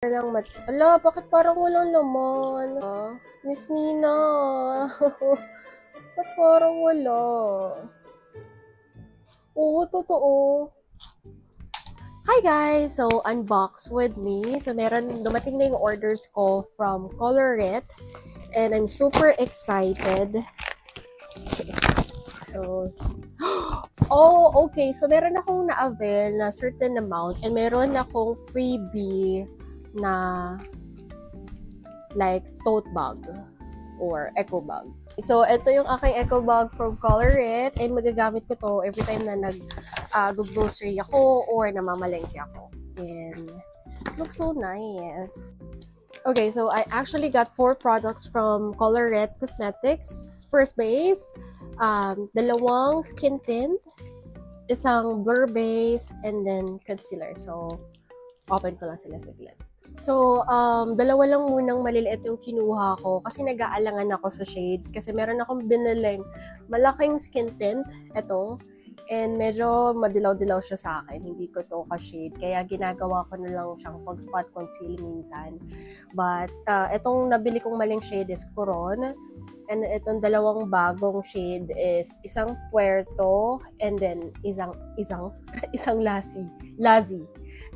Lang ala, bakit parang walang laman? Miss Nina. Ba't parang wala? Oo, totoo. Hi guys! So, unbox with me. So, dumating na yung orders ko from Colorit. And I'm super excited. So, oh, okay. So, meron akong na-avail na certain amount. And meron akong freebie na like tote bag or eco bag. So, ito yung aking eco bag from Colorit. And magagamit ko to every time na nag-grocery ako or namamalengke ako. And it looks so nice. Okay, so I actually got 4 products from Colorit Cosmetics. First base, dalawang skin tint, isang blur base, and then concealer. So, open ko lang sila saglit. So, dalawa lang munang maliliit yung kinuha ko kasi nag-aalangan ako sa shade. Kasi meron akong biniling malaking skin tint, ito, and medyo madilaw-dilaw siya sa akin. Hindi ko to ka-shade. Kaya ginagawa ko na lang siyang pag-spot concealing minsan. But, itong nabili kong maling shade is Coron. And itong dalawang bagong shade is isang Puerto and then isang Lazi.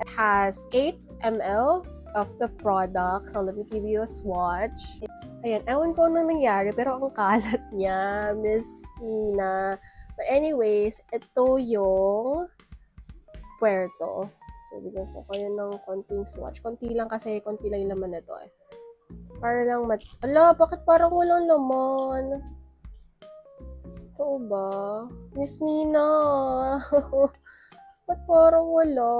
It has 8 ml of the product. So, let me give you a swatch. Ayan, ewan ko ano nangyari, pero ang kalat niya, Miss Nina. But anyways, ito yung Puerto. So, bigyan ko kayo ng konting swatch. Konti lang kasi, konti lang yung laman nito eh. Para lang ala, bakit parang walang laman? Ito ba? Miss Nina. Ba't parang wala?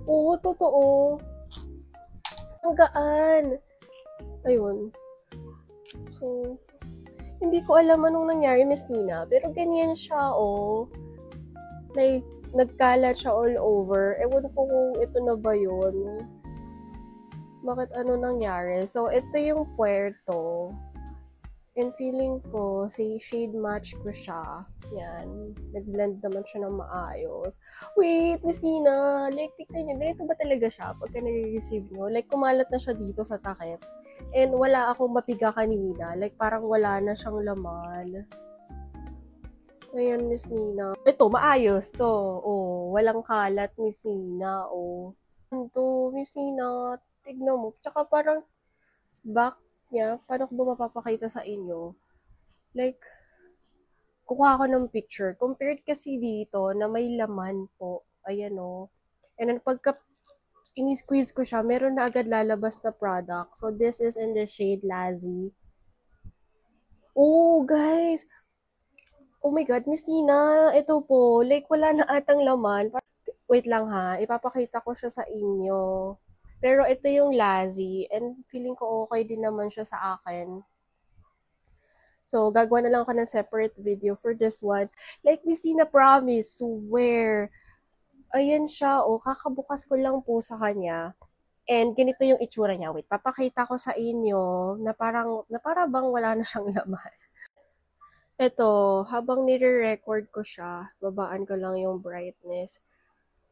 Oo, totoo. Ang gaan. Ayun. So, hindi ko alam anong nangyari, Miss Nina. Pero ganyan siya, oh. Like, nagkalat siya all over. Ewan ko kung ito na ba yun. Bakit ano nangyari? So, ito yung Puerto. And feeling ko, say, shade match ko siya. Yan. Nag-blend naman siya ng maayos. Wait, Miss Nina! Like, tignan nyo, ganito ba talaga siya pagka nare-receive nyo? Like, kumalat na siya dito sa takip. And wala akong mapiga kanina. Like, parang wala na siyang laman. Ayan, Miss Nina. Ito, maayos to. Oh, walang kalat, Miss Nina. Oh. Ito, Miss Nina. Tignan mo. Tsaka parang back niya, paano ko ba mapapakita sa inyo? Like, kukuha ko ng picture. Compared kasi dito na may laman po. Ayan o. And then pagka ini-squeeze ko siya, meron na agad lalabas na product. So, this is in the shade Lazi. Oh, guys! Oh my God, Miss Nina, ito po. Like, wala na atang laman. Wait lang ha, ipapakita ko siya sa inyo. Pero ito yung Lazi. And feeling ko okay din naman siya sa akin. So, gagawa na lang ako ng separate video for this one. Like, Miss Tina, promise, swear. Ayan siya, oh, kakabukas ko lang po sa kanya. And ganito yung itsura niya. Wait, papakita ko sa inyo na para bang wala na siyang laman. Ito, habang nire-record ko siya, babaan ko lang yung brightness.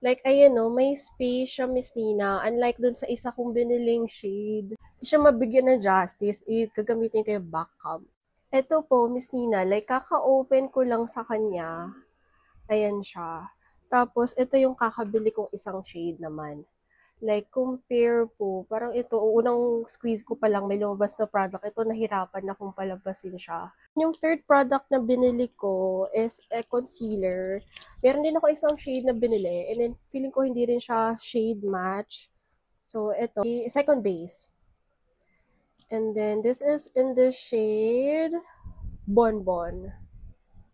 Like, ayan no, may space siya, Miss Nina. Unlike dun sa isa kong biniling shade. Hindi siya mabigyan ng justice. Gagamitin ko yung back cam. Eto po, Miss Nina, like kaka-open ko lang sa kanya. Ayan siya. Tapos, ito yung kakabili kong isang shade naman. Like, compare po, parang ito, unang squeeze ko pa lang, may lumabas na product. Ito, nahirapan na kung palabasin siya. Yung third product na binili ko is a concealer. Meron din ako isang shade na binili. And then, feeling ko hindi rin siya shade match. So, ito, second base. And then, this is in the shade Bonbon.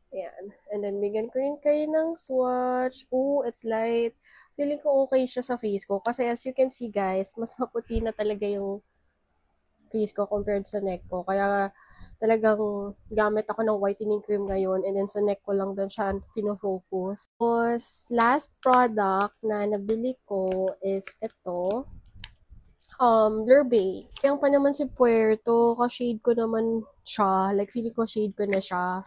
Ayan. And then, bigyan ko rin kayo ng swatch. Oh, it's light. Feeling ko okay siya sa face ko. Kasi as you can see, guys, mas maputi na talaga yung face ko compared sa neck ko. Kaya, talagang gamit ako ng whitening cream ngayon. And then, sa neck ko lang doon siya pinofocus. Tapos, last product na nabili ko is ito. Blur base. Yang pa naman si Puerto, ka-shade ko naman siya. Like, feeling ko shade ko na siya.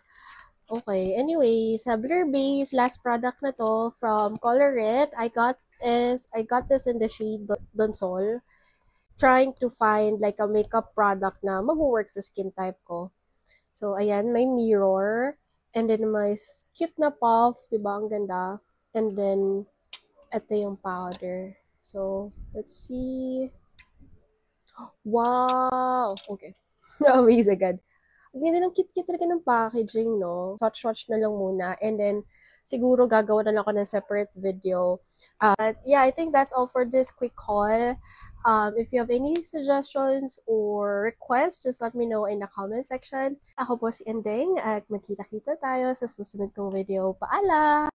Okay, anyway, sa blur base, last product na to from Colorit, I got is I got this in the shade Donsol. Trying to find like a makeup product na mag-work sa skin type ko. So, ayan, may mirror. And then, may cute na puff. Diba? Ang ganda. And then, ito yung powder. So, let's see. Wow! Okay. Amaze agad. Ang ganda ng cute-cute talaga ng packaging, no? Swatch-swatch na lang muna. And then, siguro gagawa na lang ako ng separate video. But yeah, I think that's all for this quick haul. If you have any suggestions or requests, just let me know in the comment section. Ako po si Ending at magkita-kita tayo sa susunod kong video. Paalam!